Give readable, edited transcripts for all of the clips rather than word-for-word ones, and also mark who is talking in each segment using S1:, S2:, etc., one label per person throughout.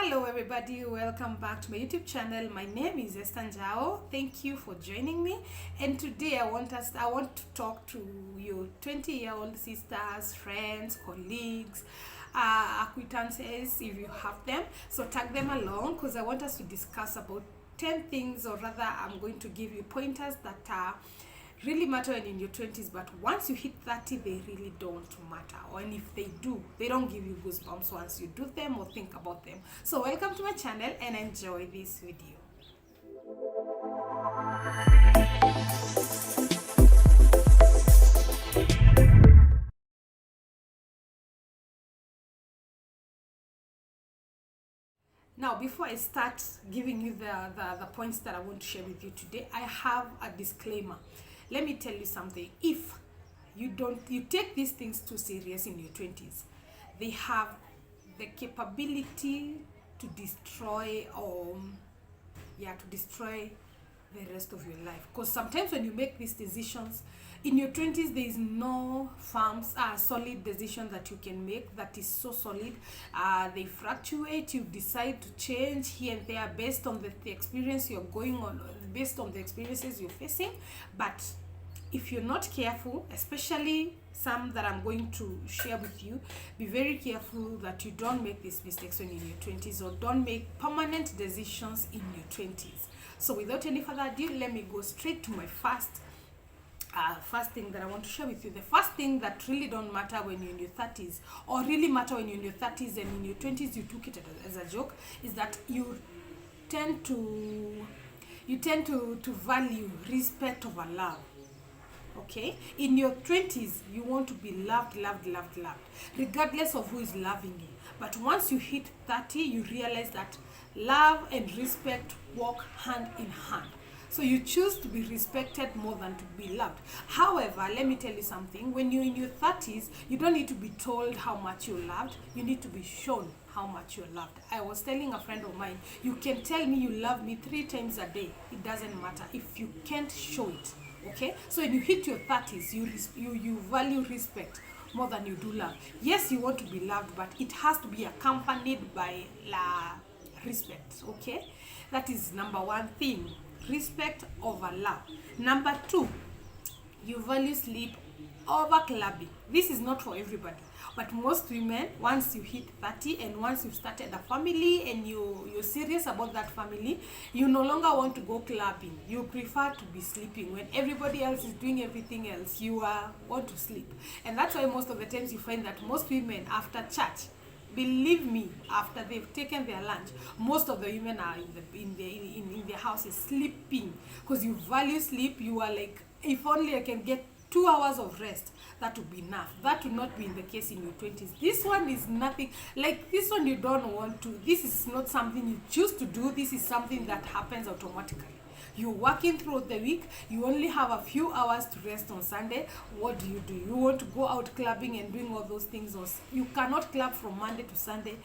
S1: Hello everybody, welcome back to my YouTube channel. My name is Esther Njao. Thank you for joining me. And today I want to talk to you 20-year-old sisters, friends, colleagues, acquaintances if you have them. So tag them along because I want us to discuss about 10 things, or rather I'm going to give you pointers that really matter when in your 20s, but once you hit 30 they really don't matter, or and if they do, they don't give you goosebumps once you do them or think about them. So welcome to my channel and enjoy this video. Now, before I start giving you the points that I want to share with you today, I have a disclaimer. Let me tell you something. If you take these things too serious in your 20s, they have the capability to destroy the rest of your life. Because sometimes when you make these decisions in your 20s, there is no solid decision that you can make that is so solid. They fluctuate. You decide to change here and there based on the experience you're going on, based on the experiences you're facing. But if you're not careful, especially some that I'm going to share with you, be very careful that you don't make these mistakes when in your 20s, or don't make permanent decisions in your 20s. So without any further ado, let me go straight to my first thing that I want to share with you. The first thing that really don't matter when you're in your 30s, or really matter when you're in your 30s and in your 20s you took it as a joke, is that you tend to value respect over love. Okay, in your 20s you want to be loved, regardless of who is loving you. But once you hit 30, you realize that love and respect walk hand in hand. So you choose to be respected more than to be loved. However, let me tell you something. When you're in your 30s, you don't need to be told how much you're loved. You need to be shown how much you're loved. I was telling a friend of mine, you can tell me you love me 3 times a day. It doesn't matter if you can't show it. Okay? So when you hit your 30s, you value respect more than you do love. Yes, you want to be loved, but it has to be accompanied by respect. Okay? That is number one thing. Respect over love. Number 2, you value sleep over clubbing. This is not for everybody, but most women, once you hit 30 and once you've started a family and you're serious about that family, you no longer want to go clubbing. You prefer to be sleeping. When everybody else is doing everything else, you want to sleep. And that's why most of the times you find that most women after church, believe me, after they've taken their lunch, most of the women are in their houses sleeping, because you value sleep. You are like, if only I can get 2 hours of rest, that would be enough. That would not be in the case in your 20s. This one is nothing like this one. You don't want to. This is not something you choose to do. This is something that happens automatically. You're working throughout the week. You only have a few hours to rest on Sunday. What do? You want to go out clubbing and doing all those things, or you cannot club from Monday to Sunday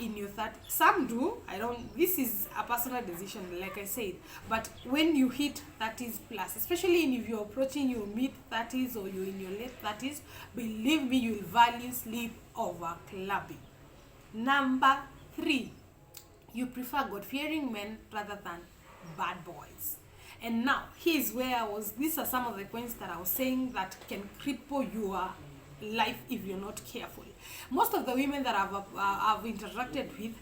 S1: in your 30s. Some do. I don't. This is a personal decision, like I said. But when you hit 30s plus, especially if you're approaching your mid 30s or you're in your late 30s, believe me, you'll value sleep over clubbing. Number 3, you prefer God-fearing men rather than bad boys. And now here's where these are some of the points that I was saying that can cripple your life if you're not careful. Most of the women that I've interacted with,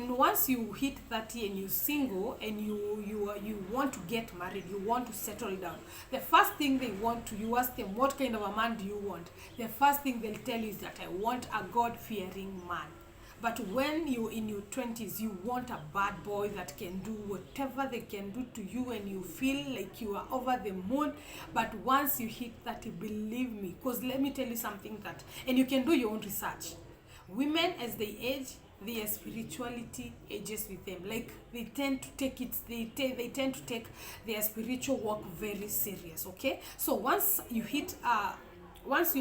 S1: once you hit 30 and you're single and you want to get married, you want to settle down, the first thing they want to, you ask them, what kind of a man do you want? The first thing they'll tell you is that I want a God-fearing man. But when you're in your 20s, you want a bad boy that can do whatever they can do to you and you feel like you are over the moon. But once you hit 30, believe me, because let me tell you something and you can do your own research. Women, as they age, their spirituality ages with them. Like they tend to take their spiritual work very serious. Okay? So once you're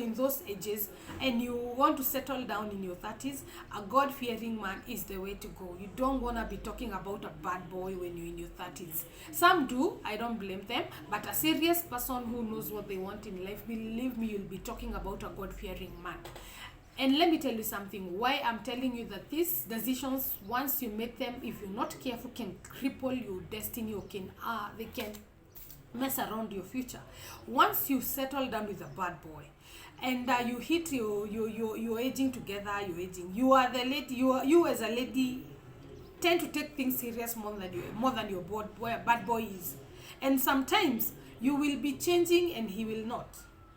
S1: in those ages and you want to settle down in your 30s, a God-fearing man is the way to go. You don't want to be talking about a bad boy when you're in your 30s. Some do, I don't blame them, but a serious person who knows what they want in life, believe me, you'll be talking about a God-fearing man. And let me tell you something, why I'm telling you that these decisions, once you make them, if you're not careful, can cripple your destiny, or they can mess around your future. Once you settle down with a bad boy, and you hit you're aging together, you are the lady, you as a lady tend to take things serious more than your bad boy is. And sometimes you will be changing and he will not.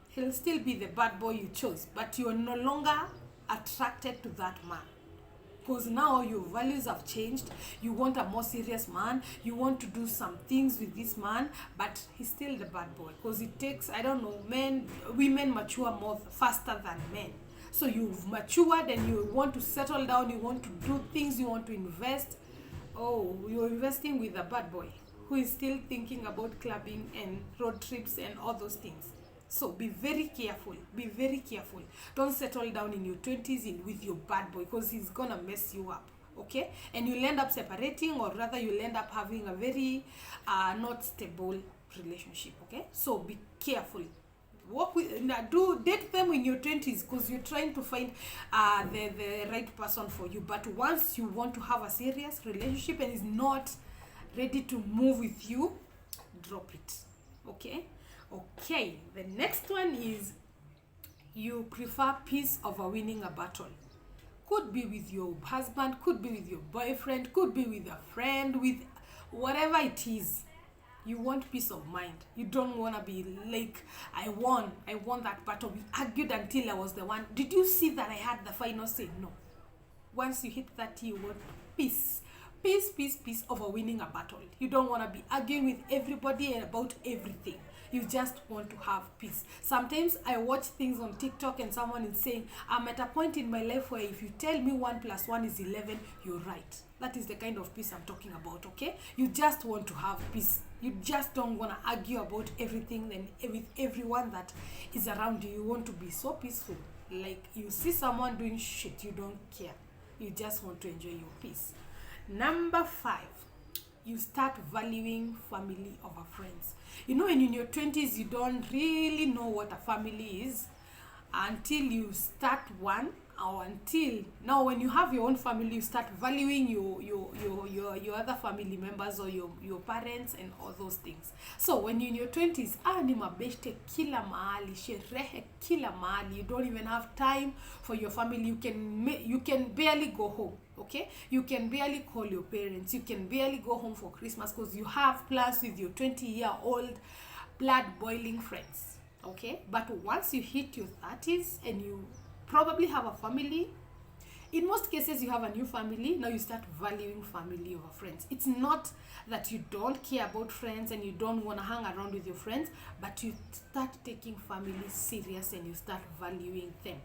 S1: He'll still be the bad boy you chose, but you are no longer attracted to that man, because now your values have changed. You want a more serious man, you want to do some things with this man, but he's still the bad boy, because it takes, I don't know, women mature more faster than men. So you've matured and you want to settle down, you want to do things, you want to invest. Oh, you're investing with a bad boy who is still thinking about clubbing and road trips and all those things. So be very careful. Be very careful. Don't settle down in your 20s with your bad boy, because he's gonna mess you up. Okay? And you'll end up separating, or rather you'll end up having a very not stable relationship. Okay? So be careful. Date them in your 20s, because you're trying to find the right person for you. But once you want to have a serious relationship and is not ready to move with you, drop it. Okay? Okay, the next one is you prefer peace over winning a battle. Could be with your husband, could be with your boyfriend, could be with a friend, with whatever it is. You want peace of mind. You don't want to be like, I won that battle. We argued until I was the one. Did you see that I had the final say? No. Once you hit 30, you want peace. Peace over winning a battle. You don't want to be arguing with everybody about everything. You just want to have peace. Sometimes I watch things on TikTok and someone is saying, I'm at a point in my life where if you tell me 1 + 1 is 11, you're right. That is the kind of peace I'm talking about, okay? You just want to have peace. You just don't want to argue about everything and with everyone that is around you. You want to be so peaceful. Like you see someone doing shit, you don't care. You just want to enjoy your peace. Number 5, you start valuing family over friends. You know, when in your 20s, you don't really know what a family is until you start one, or until now when you have your own family, you start valuing your other family members, or your parents and all those things. So when you're in your 20s, ni mabeshte kila mahali, sherehe kila mahali, you don't even have time for your family. You can barely go home. Okay, you can barely call your parents, you can barely go home for Christmas, because you have plans with your 20-year-old blood boiling friends. Okay, but once you hit your 30s and you probably have a family, in most cases you have a new family, now you start valuing family over friends. It's not that you don't care about friends and you don't want to hang around with your friends, but you start taking family serious and you start valuing them.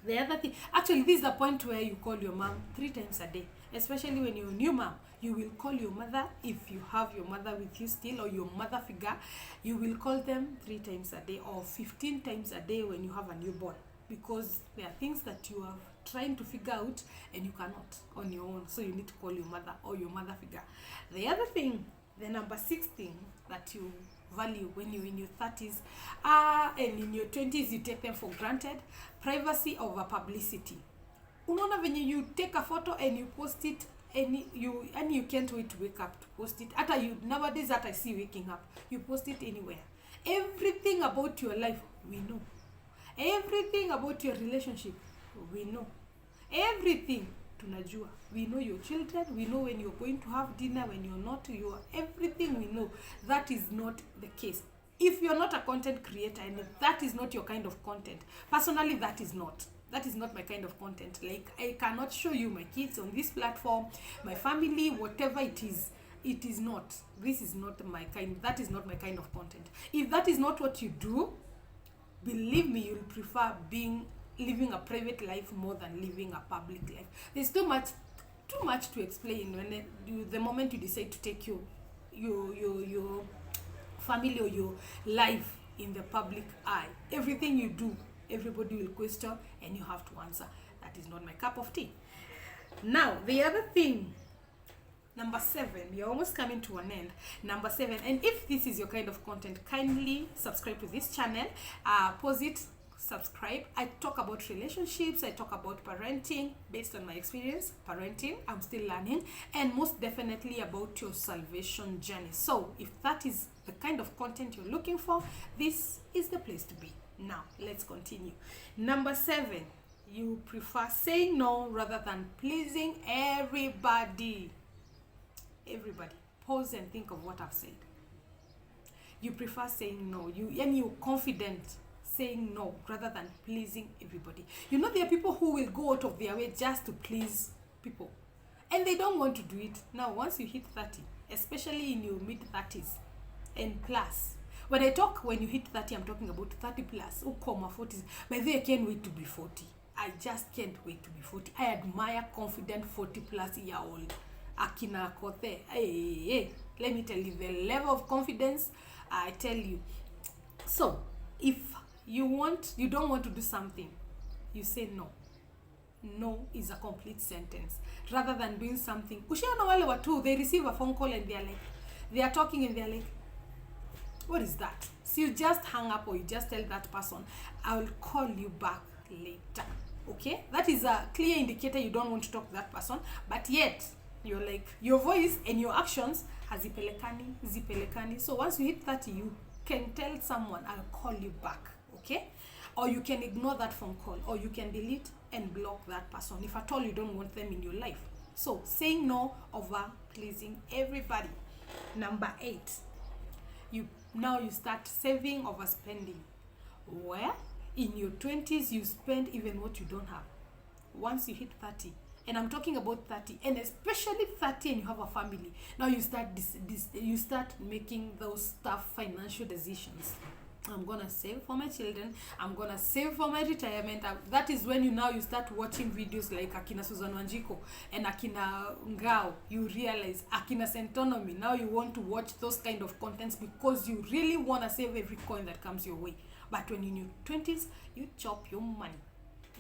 S1: The other thing, actually, this is the point where you call your mom 3 times a day. Especially when you're a new mom, you will call your mother, if you have your mother with you still, or your mother figure, you will call them 3 times a day or 15 times a day when you have a newborn, because there are things that you are trying to figure out and you cannot on your own. So you need to call your mother or your mother figure. The other thing, the number 6 thing that you value when you're in your 30s and in your 20s, you take them for granted: privacy over publicity. Unaona venye you take a photo and you post it, and you can't wait to wake up to post it. Nowadays that I see waking up, you post it anywhere. Everything about your life we know. Everything about your relationship we know. Everything tunajua. We know your children, we know when you're going to have dinner, when you're not, everything we know. That is not the case. If you're not a content creator and if that is not your kind of content, personally that is not my kind of content. Like, I cannot show you my kids on this platform, my family, whatever it is not. This is not my kind. That is not my kind of content. If that is not what you do, believe me, you'll prefer living a private life more than living a public life. There's too much to explain when the moment you decide to take your family or your life in the public eye. Everything you do, everybody will question and you have to answer. That is not my cup of tea. Now, the other thing, number 7, we're almost coming to an end. Number 7, and if this is your kind of content, kindly subscribe to this channel, pause it, subscribe. I talk about relationships, I talk about parenting based on my experience parenting. I'm still learning, and most definitely about your salvation journey. So if that is the kind of content you're looking for, this is the place to be. Now let's continue. Number 7, you prefer saying no rather than pleasing everybody. Everybody, pause and think of what I've said. You prefer saying no, and you're confident saying no rather than pleasing everybody. You know, there are people who will go out of their way just to please people, and they don't want to do it. Now once you hit 30, especially in your mid-30s and plus, when I talk when you hit 30, I'm talking about 30 plus, 40s. By the way, I can't wait to be 40. I just can't wait to be 40. I admire confident 40 plus year old akina Kote. Hey, let me tell you the level of confidence. I tell you. So if you don't want to do something, you say no. No is a complete sentence rather than doing something. Ushaona wale watu, they receive a phone call and they are talking and they're like, what is that? So you just hang up, or you just tell that person, I will call you back later. Okay, that is a clear indicator you don't want to talk to that person, but yet you're like, your voice and your actions zipelekani. So once you hit 30, you can tell someone, I'll call you back. Okay, or you can ignore that phone call, or you can delete and block that person if at all you don't want them in your life. So saying no over pleasing everybody. Number 8, you start saving over spending. Where in your 20s you spend even what you don't have. Once you hit 30, and I'm talking about 30, and especially 30 and you have a family, now you start you start making those tough financial decisions. I'm gonna save for my children, I'm gonna save for my retirement. That is when you start watching videos like Akina Susan Wanjiko and Akina Ngao. You realize Akina Sentonomy, now you want to watch those kind of contents because you really want to save every coin that comes your way. But when you're in your 20s, you chop your money.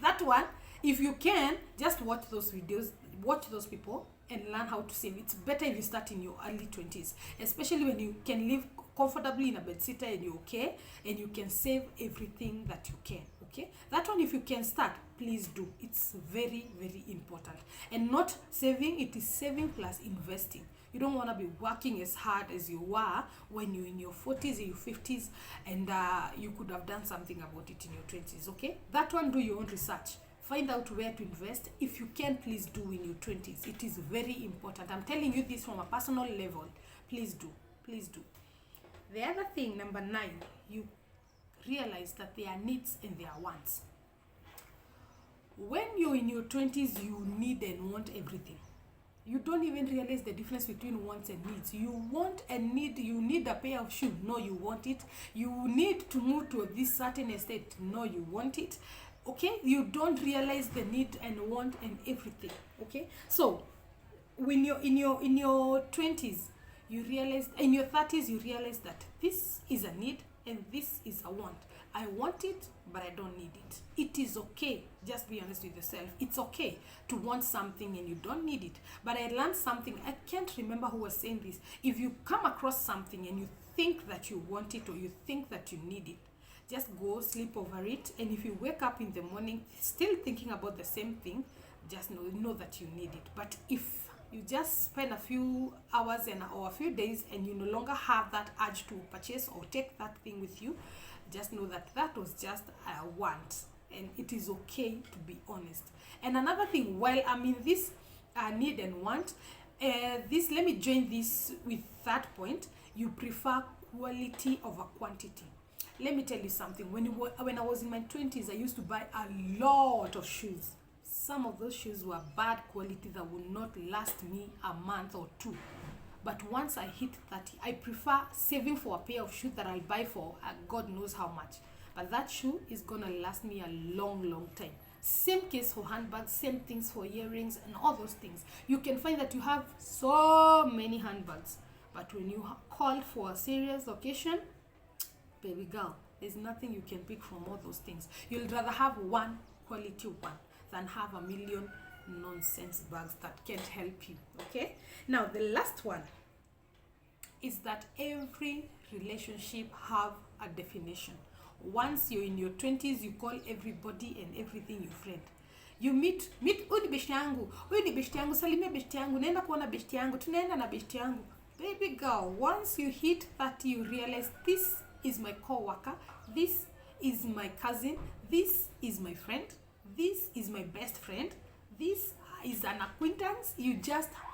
S1: That one, if you can, just watch those videos, watch those people and learn how to save. It's better if you start in your early 20s, especially when you can live comfortably in a bedsitter and you're okay, and you can save everything that you can. Okay, that one, if you can start, please do. It's very, very important. And not saving, it is saving plus investing. You don't want to be working as hard as you were when you're in your 40s or your 50s, and you could have done something about it in your 20s. Okay, that one, do your own research. Find out where to invest. If you can, please do in your 20s. It is very important. I'm telling you this from a personal level. Please do. Please do. The other thing, number 9, you realize that there are needs and there are wants. When you're in your 20s, you need and want everything. You don't even realize the difference between wants and needs. You want and need. You need a pair of shoes. No, you want it. You need to move to this certain estate. No, you want it. Okay, you don't realize the need and want and everything. Okay, so when you're in your 20s, you realize, in your 30s you realize that this is a need and this is a want. I want it, but I don't need it. It is okay. Just be honest with yourself. It's okay to want something and you don't need it. But I learned something. I can't remember who was saying this. If you come across something and you think that you want it or you think that you need it, just go sleep over it. And if you wake up in the morning still thinking about the same thing, just know that you need it. But if you just spend a few hours or a few days and you no longer have that urge to purchase or take that thing with you, just know that that was just a want, and it is okay to be honest. And another thing, while I'm in this need and want, let me join this with that point. You prefer quality over quantity. Let me tell you something. When I was in my 20s, I used to buy a lot of shoes. Some of those shoes were bad quality that would not last me a month or 2. But once I hit 30, I prefer saving for a pair of shoes that I'll buy for God knows how much. But that shoe is going to last me a long, long time. Same case for handbags, same things for earrings and all those things. You can find that you have so many handbags, but when you call for a serious occasion, baby girl, there's nothing you can pick from all those things. You'll rather have one quality one than have a million nonsense bags that can't help you. Okay, now the last one is that every relationship have a definition. Once you're in your 20s, you call everybody and everything your friend. You meet huyu ni beshti yangu, salimia beshti yangu, naenda kuona beshti yangu, tunaenda na beshti yangu. Baby girl, once you hit 30, you realize this is my co-worker, this is my cousin, this is my friend, this is my best friend, this is an acquaintance.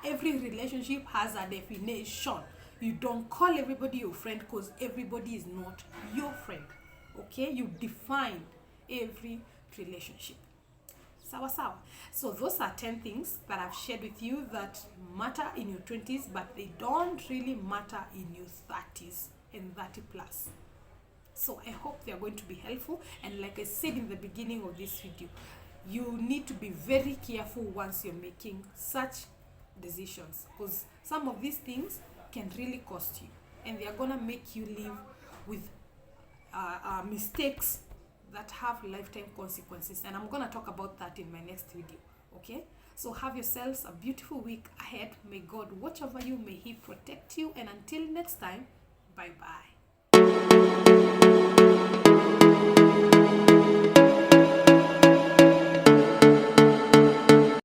S1: Every relationship has a definition. You don't call everybody your friend because everybody is not your friend. Okay, you define every relationship. Sawa sawa. So those are 10 things that I've shared with you that matter in your 20s, but they don't really matter in your 30s and 30 plus. So I hope they are going to be helpful. And like I said in the beginning of this video, you need to be very careful once you're making such decisions, because some of these things can really cost you, and they are gonna make you live with mistakes that have lifetime consequences, and I'm gonna talk about that in my next video. Okay, so have yourselves a beautiful week ahead. May God watch over you, may He protect you, and until next time, bye bye.